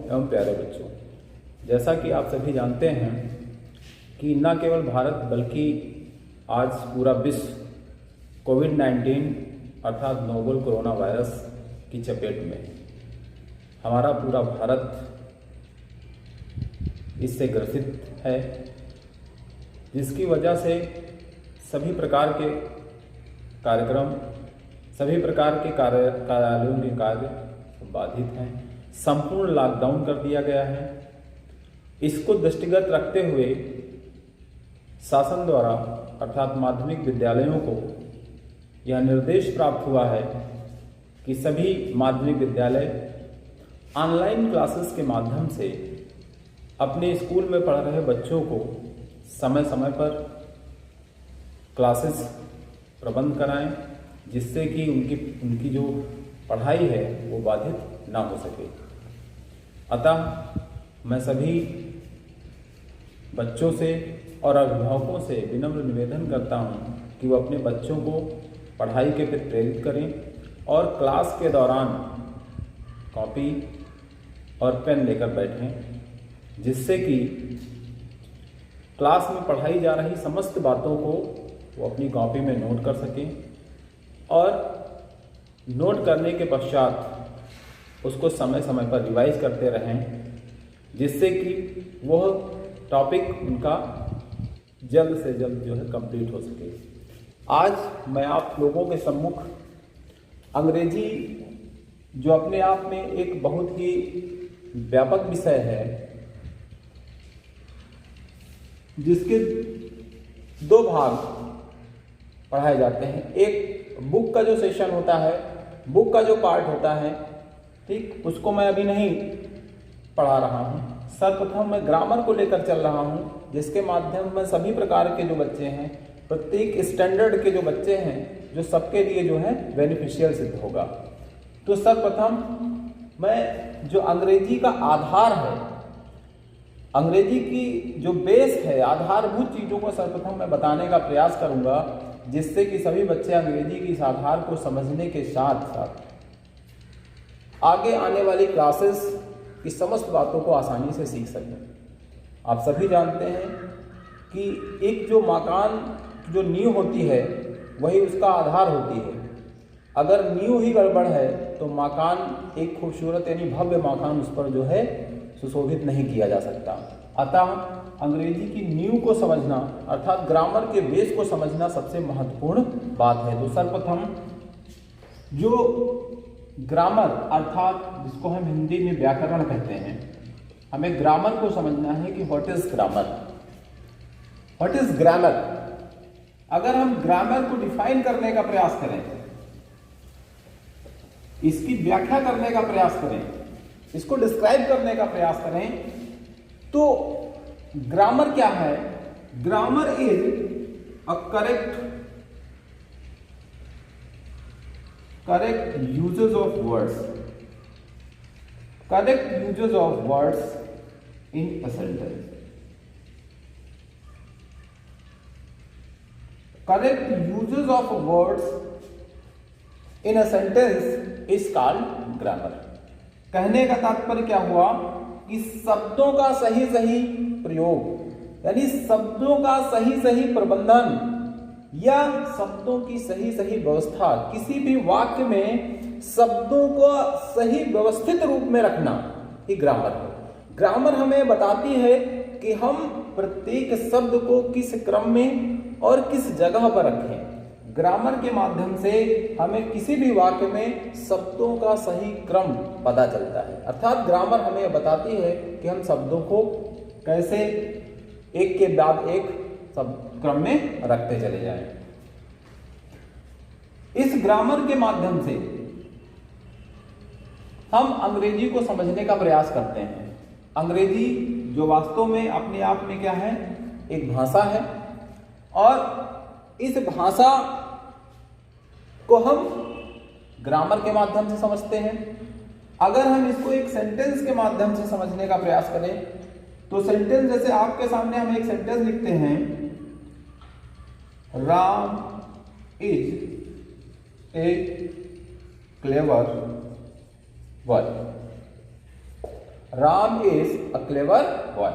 एवं प्यारे बच्चों, जैसा कि आप सभी जानते हैं कि न केवल भारत बल्कि आज पूरा विश्व कोविड-19 अर्थात नोवेल कोरोना वायरस की चपेट में। हमारा पूरा भारत इससे ग्रसित है, जिसकी वजह से सभी प्रकार के कार्यक्रम, सभी प्रकार के कार्यालयों के कार्य बाधित हैं। संपूर्ण लॉकडाउन कर दिया गया है। इसको दृष्टिगत रखते हुए शासन द्वारा अर्थात माध्यमिक विद्यालयों को यह निर्देश प्राप्त हुआ है कि सभी माध्यमिक विद्यालय ऑनलाइन क्लासेस के माध्यम से अपने स्कूल में पढ़ रहे बच्चों को समय समय पर क्लासेस प्रबंध कराएं, जिससे कि उनकी जो पढ़ाई है वो बाधित ना हो सके। अतः मैं सभी बच्चों से और अभिभावकों से विनम्र निवेदन करता हूं कि वो अपने बच्चों को पढ़ाई के प्रति प्रेरित करें और क्लास के दौरान कॉपी और पेन लेकर बैठें, जिससे कि क्लास में पढ़ाई जा रही समस्त बातों को वो अपनी कॉपी में नोट कर सकें और नोट करने के पश्चात उसको समय समय पर रिवाइज करते रहें, जिससे कि वह टॉपिक उनका जल्द से जल्द जो है कंप्लीट हो सके। आज मैं आप लोगों के सम्मुख अंग्रेजी, जो अपने आप में एक बहुत ही व्यापक विषय है, जिसके दो भाग पढ़ाए जाते हैं। एक बुक का जो सेशन होता है, बुक का जो पार्ट होता है, ठीक, उसको मैं अभी नहीं पढ़ा रहा हूँ। सर्वप्रथम मैं ग्रामर को लेकर चल रहा हूँ, जिसके माध्यम में सभी प्रकार के जो बच्चे हैं, प्रत्येक स्टैंडर्ड के जो बच्चे हैं, जो सबके लिए जो है बेनिफिशियल सिद्ध होगा। तो सर्वप्रथम मैं जो अंग्रेजी का आधार है, अंग्रेजी की जो बेस है, आधारभूत चीज़ों को सर्वप्रथम मैं बताने का प्रयास करूँगा, जिससे कि सभी बच्चे अंग्रेजी की इस आधार को समझने के साथ साथ आगे आने वाली क्लासेस की समस्त बातों को आसानी से सीख सकें। आप सभी जानते हैं कि एक जो मकान जो नींव होती है वही उसका आधार होती है। अगर नींव ही गड़बड़ है तो मकान एक खूबसूरत यानी भव्य मकान उस पर जो है सुशोभित नहीं किया जा सकता। अतः अंग्रेजी की नींव को समझना अर्थात ग्रामर के बेस को समझना सबसे महत्वपूर्ण बात है। तो सर्वप्रथम जो ग्रामर अर्थात जिसको हम हिंदी में व्याकरण कहते हैं, हमें ग्रामर को समझना है कि what is grammar, what is grammar. अगर हम ग्रामर को डिफाइन करने का प्रयास करें, इसकी व्याख्या करने का प्रयास करें, इसको डिस्क्राइब करने का प्रयास करें, तो ग्रामर क्या है? Grammar is a correct uses of words, correct uses of words in a sentence. Correct uses of words in a sentence is called grammar. कहने का तात्पर्य क्या हुआ कि शब्दों का सही सही प्रयोग, यानी शब्दों का सही सही प्रबंधन या शब्दों की सही सही व्यवस्था, किसी भी वाक्य में शब्दों को सही व्यवस्थित रूप में रखना ही ग्रामर है। ग्रामर हमें बताती है कि हम प्रत्येक शब्द को किस क्रम में और किस जगह पर रखें। ग्रामर के माध्यम से हमें किसी भी वाक्य में शब्दों का सही क्रम पता चलता है। अर्थात ग्रामर हमें बताती है कि हम शब्दों को कैसे एक के बाद एक सब क्रम में रखते चले जाएं। इस ग्रामर के माध्यम से हम अंग्रेजी को समझने का प्रयास करते हैं। अंग्रेजी जो वास्तव में अपने आप में क्या है, एक भाषा है, और इस भाषा को हम ग्रामर के माध्यम से समझते हैं। अगर हम इसको एक सेंटेंस के माध्यम से समझने का प्रयास करें, तो सेंटेंस जैसे आपके सामने हम एक सेंटेंस लिखते हैं, Ram is a clever boy. Ram is a clever boy.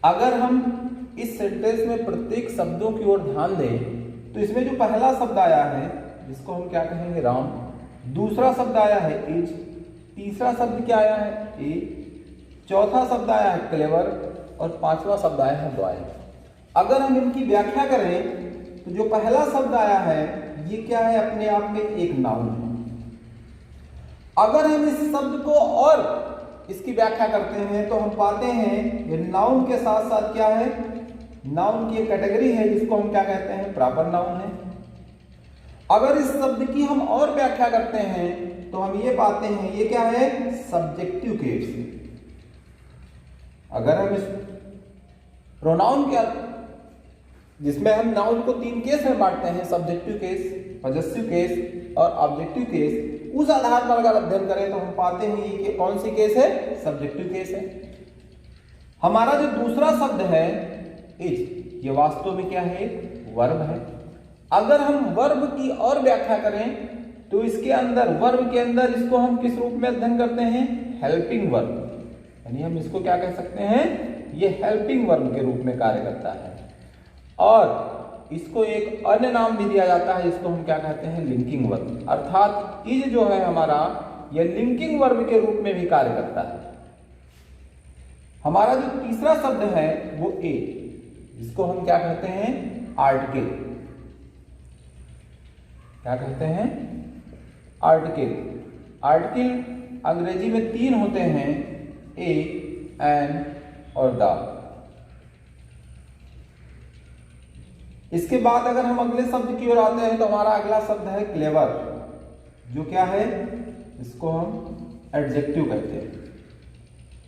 अगर हम इस सेंटेंस में प्रत्येक शब्दों की ओर ध्यान दें तो इसमें जो पहला शब्द आया है जिसको हम क्या कहेंगे राम, दूसरा शब्द आया है इज, तीसरा शब्द क्या आया है ए, चौथा शब्द आया है क्लेवर और पांचवा शब्द आया है बॉय। अगर हम इनकी व्याख्या करें तो जो पहला शब्द आया है ये क्या है, अपने आप में एक नाउन है। अगर हम इस शब्द को और इसकी व्याख्या करते हैं तो हम पाते हैं ये नाउन के साथ साथ क्या है, नाउन की एक कैटेगरी है जिसको हम क्या कहते हैं, प्रॉपर नाउन है। अगर इस शब्द की हम और व्याख्या करते हैं तो हम ये पाते हैं ये क्या है, सब्जेक्टिव केस। अगर हम इस प्रोनाउन के जिसमें हम नाउन को तीन केस में बांटते हैं, सब्जेक्टिव केस, पॉजेसिव केस और ऑब्जेक्टिव केस, उस आधार पर अगर अध्ययन करें तो हम पाते हैं ये कौन सी केस है, सब्जेक्टिव केस है। हमारा जो दूसरा शब्द है इज, ये वास्तव में क्या है, वर्ब है। अगर हम वर्ब की और व्याख्या करें तो इसके अंदर, वर्ब के अंदर इसको हम किस रूप में अध्ययन करते हैं, हेल्पिंग वर्ब, यानी हम इसको क्या कह सकते हैं, ये हेल्पिंग वर्ब के रूप में कार्य करता है। और इसको एक अन्य नाम भी दिया जाता है जिसको हम क्या कहते हैं, लिंकिंग वर्ब। अर्थात इज जो है हमारा, यह लिंकिंग वर्ब के रूप में भी कार्य करता है। हमारा जो तीसरा शब्द है वो ए, जिसको हम क्या कहते हैं, आर्टिकल। क्या कहते हैं, आर्टिकल। आर्टिकल अंग्रेजी में तीन होते हैं, ए, एन और द। इसके बाद अगर हम अगले शब्द की ओर आते हैं तो हमारा अगला शब्द है क्लेवर, जो क्या है, इसको हम एडजेक्टिव कहते हैं।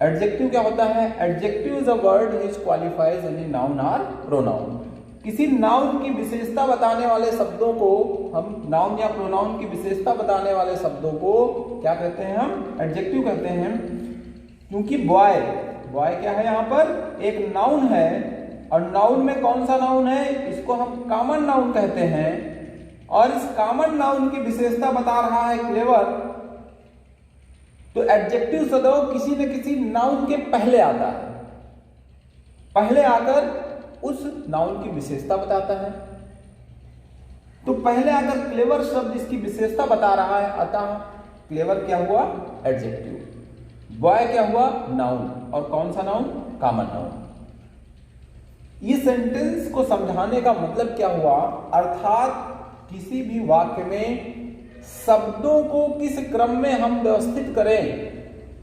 एडजेक्टिव क्या होता है, adjective is a word which qualifies any noun और प्रोनाउन। किसी नाउन की विशेषता बताने वाले शब्दों को हम, नाउन या प्रोनाउन की विशेषता बताने वाले शब्दों को क्या कहते हैं, हम एडजेक्टिव कहते हैं। क्योंकि बॉय, बॉय क्या है, यहां पर एक नाउन है, और नाउन में कौन सा नाउन है, इसको हम कॉमन नाउन कहते हैं, और इस कॉमन नाउन की विशेषता बता रहा है क्लेवर। तो एडजेक्टिव सदैव किसी न किसी नाउन के पहले आता है, पहले आकर उस नाउन की विशेषता बताता है। तो पहले आकर क्लेवर शब्द इसकी विशेषता बता रहा है, अतः क्लेवर क्या हुआ, एडजेक्टिव। बॉय क्या हुआ, नाउन, और कौन सा नाउन, कॉमन नाउन। ये सेंटेंस को समझाने का मतलब क्या हुआ, अर्थात किसी भी वाक्य में शब्दों को किस क्रम में हम व्यवस्थित करें,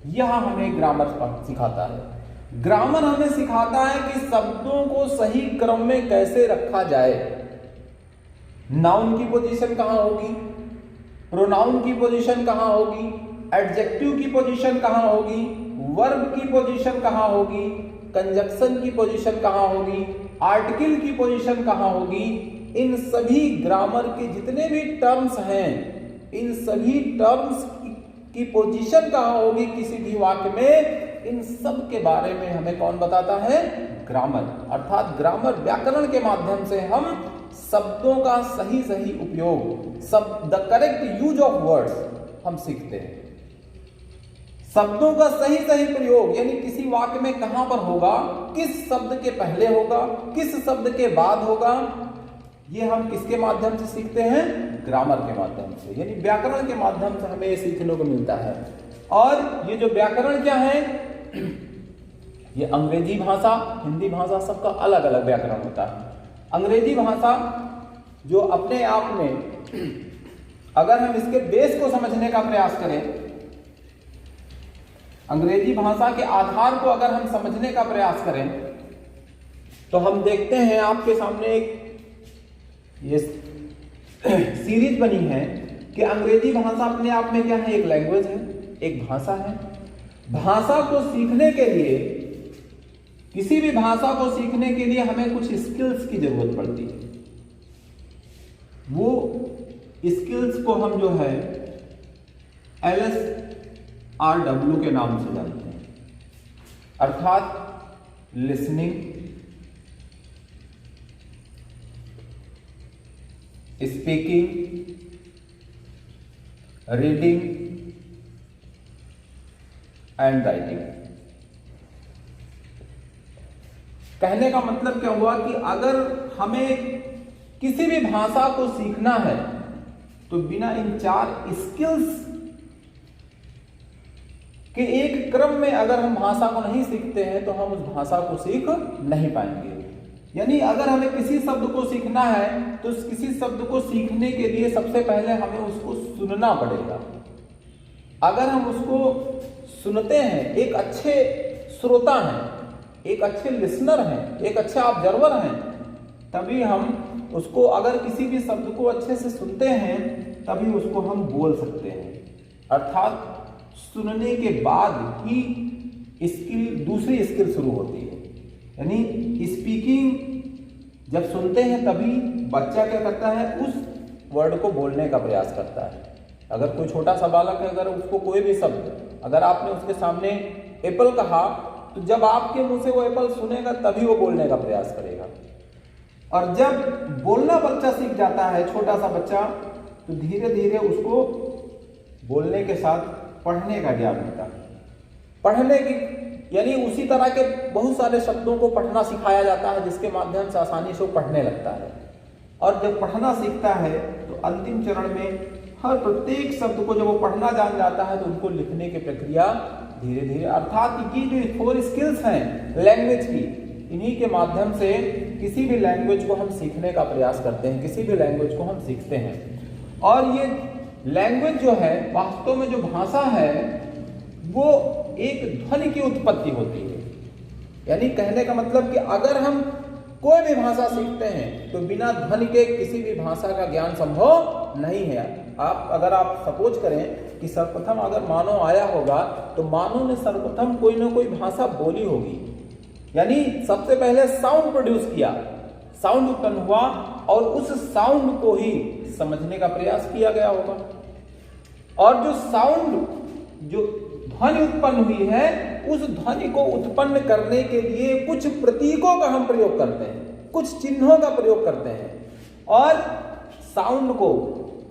यह हमें ग्रामर सिखाता है। ग्रामर हमें सिखाता है कि शब्दों को सही क्रम में कैसे रखा जाए। नाउन की पोजीशन कहां होगी, प्रोनाउन की पोजीशन कहां होगी, एडजेक्टिव की पोजीशन कहां होगी, वर्ब की पोजीशन कहां होगी, कंजक्शन की पोजीशन कहां होगी, आर्टिकल की पोजीशन कहां होगी। इन सभी ग्रामर के जितने भी टर्म्स हैं, इन सभी टर्म्स की पोजीशन कहां होगी किसी भी वाक्य में, इन सब के बारे में हमें कौन बताता है, ग्रामर। अर्थात ग्रामर व्याकरण के माध्यम से हम शब्दों का सही सही उपयोग, the correct use of words हम सीखते हैं। शब्दों का सही सही प्रयोग, यानी किसी वाक्य में कहां पर होगा, किस शब्द के पहले होगा, किस शब्द के बाद होगा, ये हम किसके माध्यम से सीखते हैं, ग्रामर के माध्यम से, यानी व्याकरण के माध्यम से हमें ये सीखने को मिलता है। और ये जो व्याकरण क्या है, ये अंग्रेजी भाषा, हिंदी भाषा, सबका अलग अलग व्याकरण होता है। अंग्रेजी भाषा जो अपने आप में, अगर हम इसके बेस को समझने का प्रयास करें, अंग्रेजी भाषा के आधार को अगर हम समझने का प्रयास करें तो हम देखते हैं आपके सामने एक ये सीरीज बनी है कि अंग्रेजी भाषा अपने आप में क्या है, एक लैंग्वेज है, एक भाषा है। भाषा को सीखने के लिए, किसी भी भाषा को सीखने के लिए हमें कुछ स्किल्स की जरूरत पड़ती है। वो स्किल्स को हम जो है LSRW के नाम से जानते हैं, अर्थात listening, speaking, reading, and writing. कहने का मतलब क्या हुआ कि अगर हमें किसी भी भाषा को सीखना है तो बिना इन 4 स्किल्स के एक क्रम में अगर हम भाषा को नहीं सीखते हैं तो हम उस भाषा को सीख नहीं पाएंगे। यानी अगर हमें किसी शब्द को सीखना है तो उस किसी शब्द को सीखने के लिए सबसे पहले हमें उसको सुनना पड़ेगा। अगर हम उसको सुनते हैं, एक अच्छे श्रोता हैं, एक अच्छे लिसनर हैं, एक अच्छे ऑब्जर्वर हैं, तभी हम उसको, अगर किसी भी शब्द को अच्छे से सुनते हैं तभी उसको हम बोल सकते हैं। अर्थात सुनने के बाद ही दूसरी स्किल शुरू होती है। यानी स्पीकिंग जब सुनते हैं तभी बच्चा क्या करता है, उस वर्ड को बोलने का प्रयास करता है। अगर कोई छोटा सा बालक है, अगर उसको कोई भी शब्द, अगर आपने उसके सामने एप्पल कहा तो जब आपके मुंह से वो एप्पल सुनेगा तभी वो बोलने का प्रयास करेगा। और जब बोलना बच्चा सीख जाता है, छोटा सा बच्चा, तो धीरे धीरे उसको बोलने के साथ पढ़ने का ज्ञान होता है। पढ़ने की यानी उसी तरह के बहुत सारे शब्दों को पढ़ना सिखाया जाता है जिसके माध्यम से आसानी से वो पढ़ने लगता है। और जब पढ़ना सीखता है तो अंतिम चरण में हर प्रत्येक शब्द को जब वो पढ़ना जान जाता है तो उनको लिखने की प्रक्रिया धीरे धीरे, अर्थात ये जो 4 स्किल्स हैं लैंग्वेज की, इन्हीं के माध्यम से किसी भी लैंग्वेज को हम सीखने का प्रयास करते हैं, किसी भी लैंग्वेज को हम सीखते हैं। और ये लैंग्वेज जो है, वास्तव में जो भाषा है, वो एक ध्वनि की उत्पत्ति होती है। यानी कहने का मतलब कि अगर हम कोई भी भाषा सीखते हैं तो बिना ध्वनि के किसी भी भाषा का ज्ञान संभव नहीं है। अगर आप सपोज करें कि सर्वप्रथम अगर मानव आया होगा तो मानव ने सर्वप्रथम कोई ना कोई भाषा बोली होगी। यानी सबसे पहले साउंड प्रोड्यूस किया, साउंड उत्पन्न हुआ और उस साउंड को ही समझने का प्रयास किया गया होगा। और जो साउंड, जो ध्वनि उत्पन्न हुई है, उस ध्वनि को उत्पन्न करने के लिए कुछ प्रतीकों का हम प्रयोग करते हैं, कुछ चिन्हों का प्रयोग करते हैं। और साउंड को,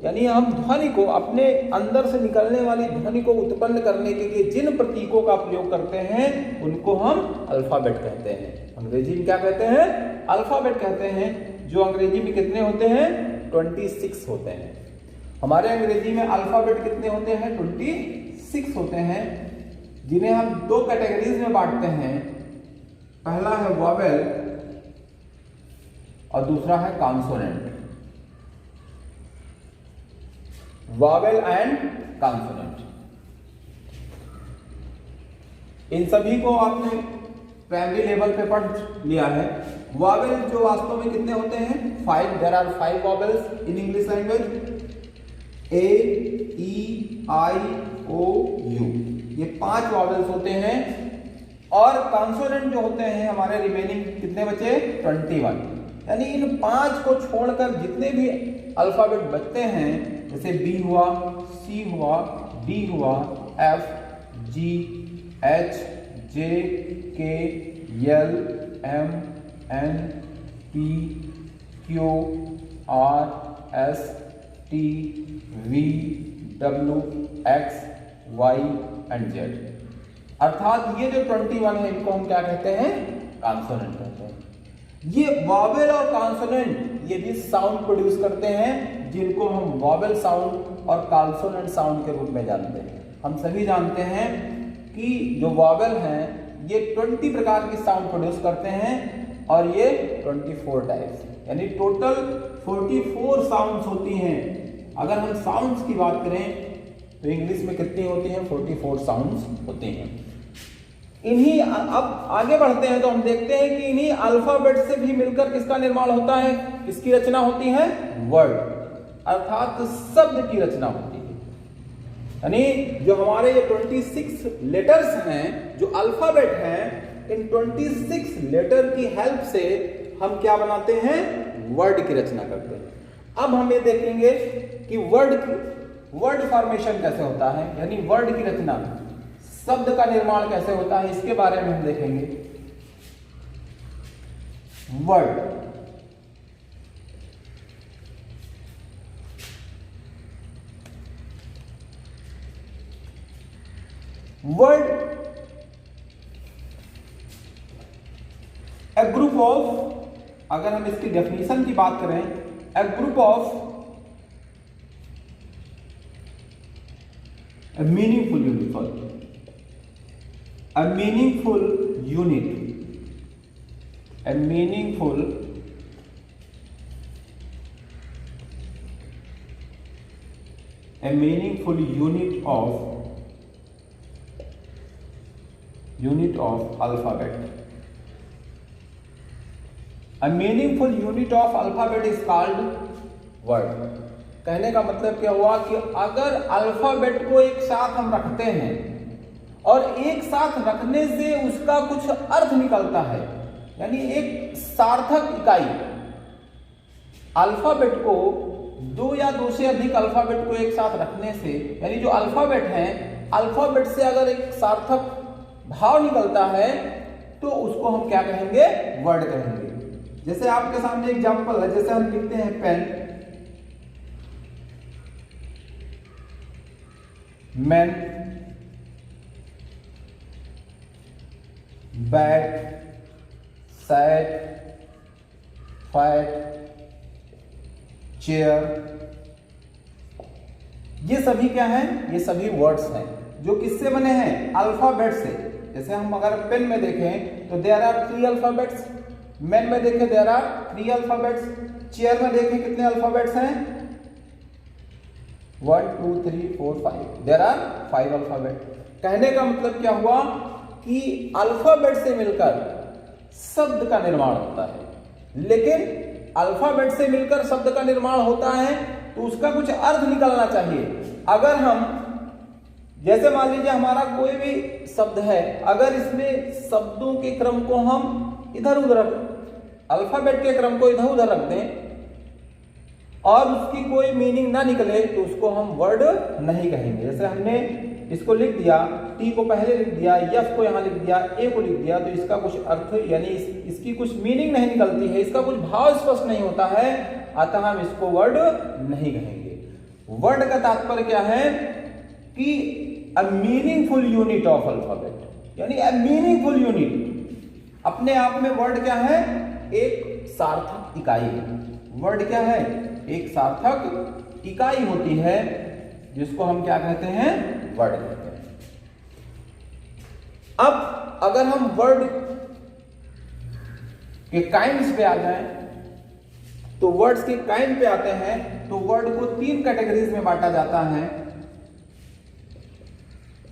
यानी हम ध्वनि को, अपने अंदर से निकलने वाली ध्वनि को उत्पन्न करने के लिए जिन प्रतीकों का प्रयोग करते हैं उनको हम अल्फाबेट कहते हैं। अंग्रेजी में क्या कहते हैं? अल्फाबेट कहते हैं। जो अंग्रेजी में कितने होते हैं? 26 होते हैं। हमारे अंग्रेजी में अल्फाबेट कितने होते हैं? 26 होते हैं, जिन्हें हम 2 कैटेगरीज में बांटते हैं। पहला है वॉवेल और दूसरा है कॉन्सोनेंट। वॉवेल एंड कॉन्सोनेंट, इन सभी को आपने प्राइमरी लेवल पे पढ़ लिया है। वॉवेल जो वास्तव में कितने होते हैं? 5। There are 5 vowels in English language. A, E, I, O, U, ये 5 वॉवेल्स होते हैं। और कॉन्सोनेंट जो होते हैं हमारे रिमेनिंग कितने बचे? 21। यानी इन 5 को छोड़कर जितने भी अल्फाबेट बचते हैं, जैसे B हुआ, C हुआ, D हुआ, F, G, H, J, K, L, M, N, P, Q, R, S, T, V, W, X, Y and Z। अर्थात ये जो 21 है, इनको हम क्या कहते हैं? कॉन्सोनेंट कहते हैं। ये वॉवेल और कॉन्सोनेंट ये भी साउंड प्रोड्यूस करते हैं, जिनको हम वॉवेल साउंड और कॉन्सोनेंट साउंड के रूप में जानते हैं। हम सभी जानते हैं कि जो वॉवेल हैं ये 20 प्रकार की साउंड प्रोड्यूस करते हैं और ये 24 टाइप्स, यानी टोटल 44 साउंड्स होती हैं। अगर हम साउंड्स की बात करें तो इंग्लिश में कितनी होती हैं? 44 साउंड्स होती हैं। इन्हीं, अब आगे बढ़ते हैं तो हम देखते हैं कि इन्हीं अल्फाबेट से भी मिलकर किसका निर्माण होता है? किसकी रचना होती है? वर्ड, अर्थात शब्द की रचना होती है। यानी जो हमारे ये 26 लेटर्स हैं, जो अल्फाबेट हैं, इन 26 लेटर की हेल्प से हम क्या बनाते हैं? वर्ड की रचना करते हैं। अब हम ये देखेंगे कि वर्ड फॉर्मेशन कैसे होता है, यानी वर्ड की रचना, शब्द का निर्माण कैसे होता है, इसके बारे में हम देखेंगे। वर्ड ऑफ, अगर हम इसकी डेफिनेशन की बात करें, a group of a meaningful unit, a meaningful unit, a meaningful unit of alphabet. A meaningful unit of alphabet is called word. कहने का मतलब क्या हुआ कि अगर अल्फाबेट को एक साथ हम रखते हैं और एक साथ रखने से उसका कुछ अर्थ निकलता है, यानी एक सार्थक इकाई, अल्फाबेट को दो या दो से अधिक अल्फाबेट को एक साथ रखने से, यानी जो अल्फाबेट है, अल्फाबेट से अगर एक सार्थक भाव निकलता है तो उसको हम क्या कहेंगे? वर्ड कहेंगे। जैसे आपके सामने एग्जांपल है, जैसे हम लिखते हैं pen, man, bat, sat, fat, chair, ये सभी क्या हैं? ये सभी वर्ड्स हैं जो किससे बने हैं? अल्फाबेट से। जैसे हम अगर पेन में देखें तो देयर आर 3 अल्फाबेट्स, मैन में देखें देयर आर 3 अल्फाबेट्स, चेयर में देखें कितने अल्फाबेट्स हैं? 1 2 3 4 5, देयर आर 5 अल्फाबेट। कहने का मतलब क्या हुआ कि अल्फाबेट से मिलकर शब्द का निर्माण होता है, लेकिन अल्फाबेट से मिलकर शब्द का निर्माण होता है तो उसका कुछ अर्थ निकलना चाहिए। अगर हम, जैसे मान लीजिए हमारा कोई भी शब्द है, अगर इसमें शब्दों के क्रम को हम इधर उधर, अल्फाबेट के क्रम को इधर उधर रख दें और उसकी कोई मीनिंग ना निकले तो उसको हम वर्ड नहीं कहेंगे। जैसे हमने इसको लिख दिया, टी को पहले लिख दिया, एफ को यहाँ लिख दिया, ए को लिख दिया, तो इसका कुछ अर्थ यानी इसकी कुछ मीनिंग नहीं निकलती है, इसका कुछ भाव स्पष्ट नहीं होता है, अतः हम इसको वर्ड नहीं कहेंगे। वर्ड का तात्पर्य क्या है कि a meaningful unit of alphabet, यानी अ मीनिंगफुल यूनिट। अपने आप में वर्ड क्या है? एक सार्थक इकाई है। वर्ड क्या है? एक सार्थक इकाई होती है जिसको हम क्या कहते हैं? वर्ड कहते हैं। अब अगर हम वर्ड के काइंड्स पे आ जाएं, तो वर्ड्स के काइंड पे आते हैं तो वर्ड को 3 कैटेगरीज में बांटा जाता है।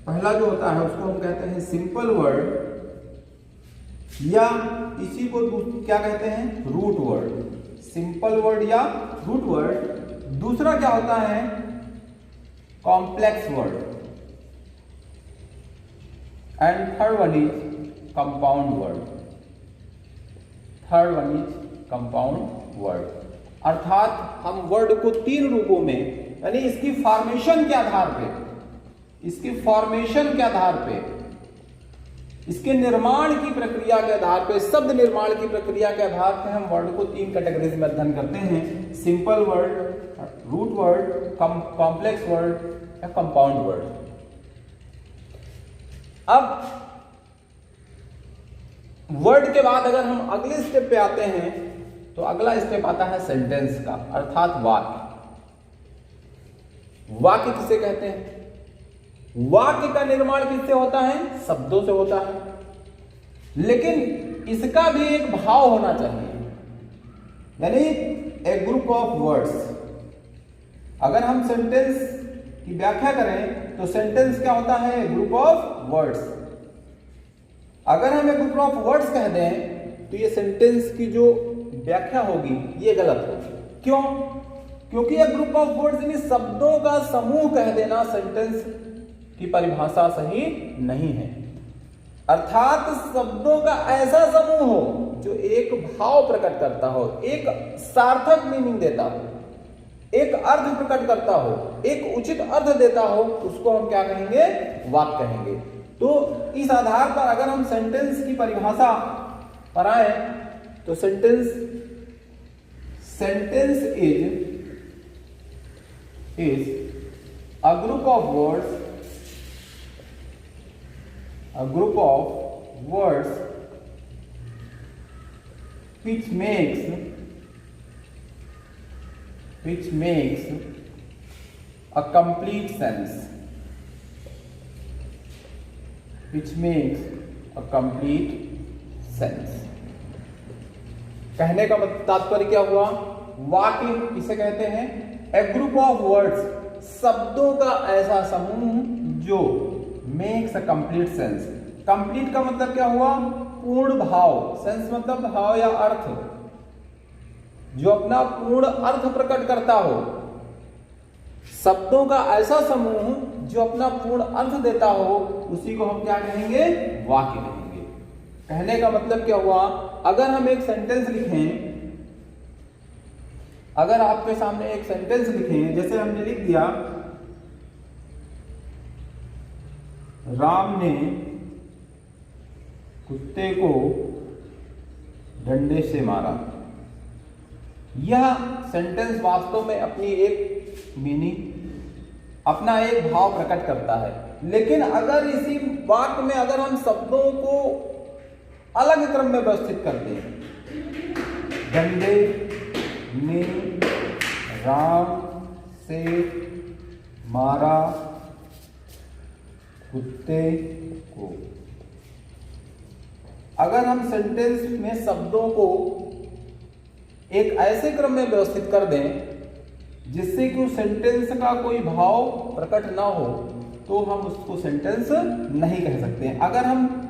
पहला जो होता है उसको हम कहते हैं सिंपल वर्ड, या इसी को क्या कहते हैं? Root word. सिंपल वर्ड या रूट वर्ड। दूसरा क्या होता है? Complex word. And third one is compound word. Third one is compound word. अर्थात हम वर्ड को 3 रूपों में, यानी इसकी फॉर्मेशन के आधार पे, इसकी फॉर्मेशन के आधार पे, इसके निर्माण की प्रक्रिया के आधार पे, शब्द निर्माण की प्रक्रिया के आधार पे हम वर्ड को 3 कैटेगरीज में अध्ययन करते हैं। Simple word, root word, complex word या कंपाउंड वर्ड। अब वर्ड के बाद अगर हम अगले स्टेप पे आते हैं तो अगला स्टेप आता है सेंटेंस का, अर्थात वाक्य। वाक्य किसे कहते हैं? वाक्य का निर्माण किससे होता है? शब्दों से होता है, लेकिन इसका भी एक भाव होना चाहिए, यानी ए ग्रुप ऑफ वर्ड्स। अगर हम सेंटेंस की व्याख्या करें तो सेंटेंस क्या होता है? ए ग्रुप ऑफ वर्ड्स। अगर हम ए ग्रुप ऑफ वर्ड्स कह दें तो ये सेंटेंस की जो व्याख्या होगी ये गलत होगी। क्यों? क्योंकि ए ग्रुप ऑफ वर्ड्स यानी शब्दों का समूह कह देना सेंटेंस की परिभाषा सही नहीं है। अर्थात शब्दों का ऐसा समूह हो जो एक भाव प्रकट करता हो, एक सार्थक मीनिंग देता हो, एक अर्थ प्रकट करता हो, एक उचित अर्थ देता हो, उसको हम क्या कहेंगे? वाक्य कहेंगे। तो इस आधार पर अगर हम सेंटेंस की परिभाषा पर आए तो sentence is a group of words, a group of words which makes a complete sense, which makes a complete sense। कहने का तात्पर्य क्या हुआ? वाक्य किसे कहते हैं? ए ग्रुप ऑफ वर्ड्स, शब्दों का ऐसा समूह जो makes a complete sense. Complete का मतलब क्या हुआ? पूर्ण भाव। सेंस मतलब भाव या अर्थ, जो अपना पूर्ण अर्थ प्रकट करता हो। शब्दों का ऐसा समूह जो अपना पूर्ण अर्थ देता हो, उसी को हम क्या कहेंगे? वाक्य कहेंगे। कहने का मतलब क्या हुआ? अगर हम एक सेंटेंस लिखें, अगर आपके सामने एक सेंटेंस लिखें, जैसे हमने लिख दिया राम ने कुत्ते को डंडे से मारा। यह सेंटेंस वास्तव में अपनी एक मीनिंग, अपना एक भाव प्रकट करता है। लेकिन अगर इसी वाक्य में अगर हम शब्दों को अलग क्रम में व्यवस्थित कर दें, डंडे ने राम से मारा कुत्ते को, अगर हम सेंटेंस में शब्दों को एक ऐसे क्रम में व्यवस्थित कर दें जिससे कि उस सेंटेंस का कोई भाव प्रकट ना हो, तो हम उसको सेंटेंस नहीं कह सकते। अगर हम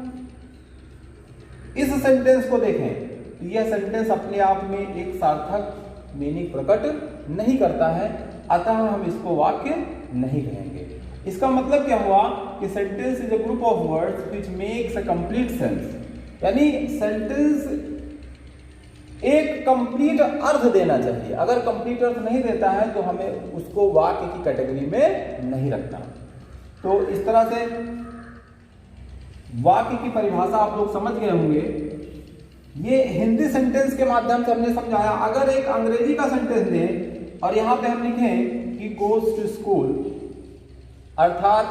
इस सेंटेंस को देखें तो यह सेंटेंस अपने आप में एक सार्थक मीनिंग प्रकट नहीं करता है, अतः हम इसको वाक्य नहीं कहेंगे। इसका मतलब क्या हुआ कि sentence is a group of words which makes a complete sense, यानी सेंटेंस एक कंप्लीट अर्थ देना चाहिए। अगर कंप्लीट अर्थ नहीं देता है तो हमें उसको वाक्य की कैटेगरी में नहीं रखना। तो इस तरह से वाक्य की परिभाषा आप लोग समझ गए होंगे। ये हिंदी सेंटेंस के माध्यम से हमने समझाया। अगर एक अंग्रेजी का सेंटेंस दें और यहां पे हम लिखें कि गोज टू स्कूल, अर्थात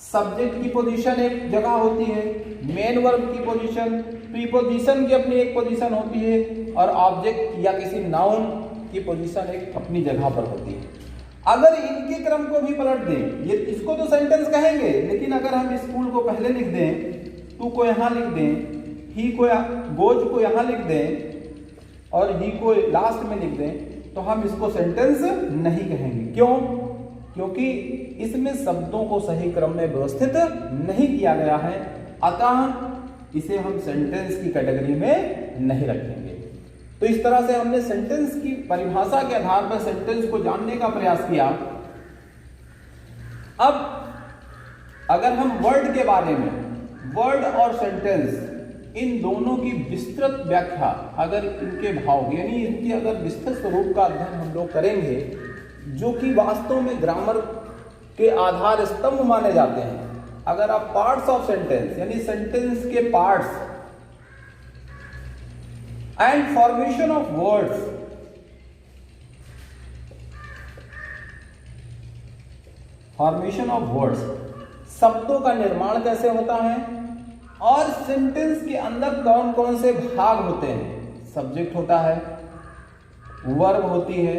सब्जेक्ट की पोजीशन एक जगह होती है, मेन वर्ब की पोजीशन, प्रीपोजिशन की अपनी एक पोजीशन होती है, और ऑब्जेक्ट या किसी नाउन की पोजीशन एक अपनी जगह पर होती है। अगर इनके क्रम को भी पलट दें, ये इसको तो सेंटेंस कहेंगे, लेकिन अगर हम स्कूल को पहले लिख दें, टू को यहां लिख दें, ही को गोज को यहां लिख दें और ही को लास्ट में लिख दें, तो हम इसको सेंटेंस नहीं कहेंगे। क्यों? क्योंकि इसमें शब्दों को सही क्रम में व्यवस्थित नहीं किया गया है, अतः इसे हम सेंटेंस की कैटेगरी में नहीं रखेंगे। तो इस तरह से हमने सेंटेंस की परिभाषा के आधार पर सेंटेंस को जानने का प्रयास किया। अब अगर हम वर्ड के बारे में, वर्ड और सेंटेंस, इन दोनों की विस्तृत व्याख्या, अगर इनके भाव यानी इनके अगर विस्तृत स्वरूप का अध्ययन हम लोग करेंगे, जो कि वास्तव में ग्रामर के आधार स्तंभ माने जाते हैं। अगर आप पार्ट्स ऑफ सेंटेंस यानी सेंटेंस के parts and formation of words, formation of words, शब्दों का निर्माण कैसे होता है और सेंटेंस के अंदर कौन कौन से भाग होते हैं। सब्जेक्ट होता है, वर्ब होती है,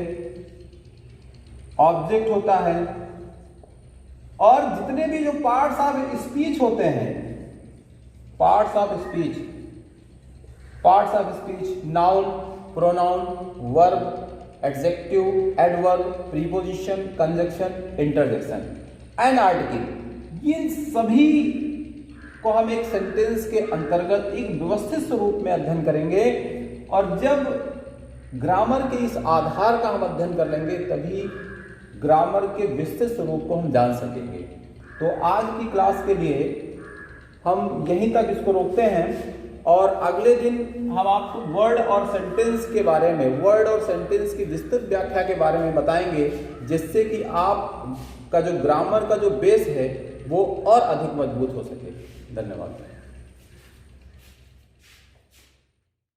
ऑब्जेक्ट होता है, और जितने भी जो पार्ट्स ऑफ स्पीच होते हैं, parts of speech, noun, pronoun, verb, adjective, adverb, preposition, conjunction, interjection and article, ये सभी को हम एक सेंटेंस के अंतर्गत एक व्यवस्थित स्वरूप में अध्ययन करेंगे। और जब ग्रामर के इस आधार का हम अध्ययन कर लेंगे, तभी ग्रामर के विस्तृत स्वरूप को हम जान सकेंगे। तो आज की क्लास के लिए हम यहीं तक इसको रोकते हैं, और अगले दिन हम आपको वर्ड और सेंटेंस के बारे में, वर्ड और सेंटेंस की विस्तृत व्याख्या के बारे में बताएंगे, जिससे कि आप का जो ग्रामर का जो बेस है वो और अधिक मजबूत हो सके। धन्यवाद।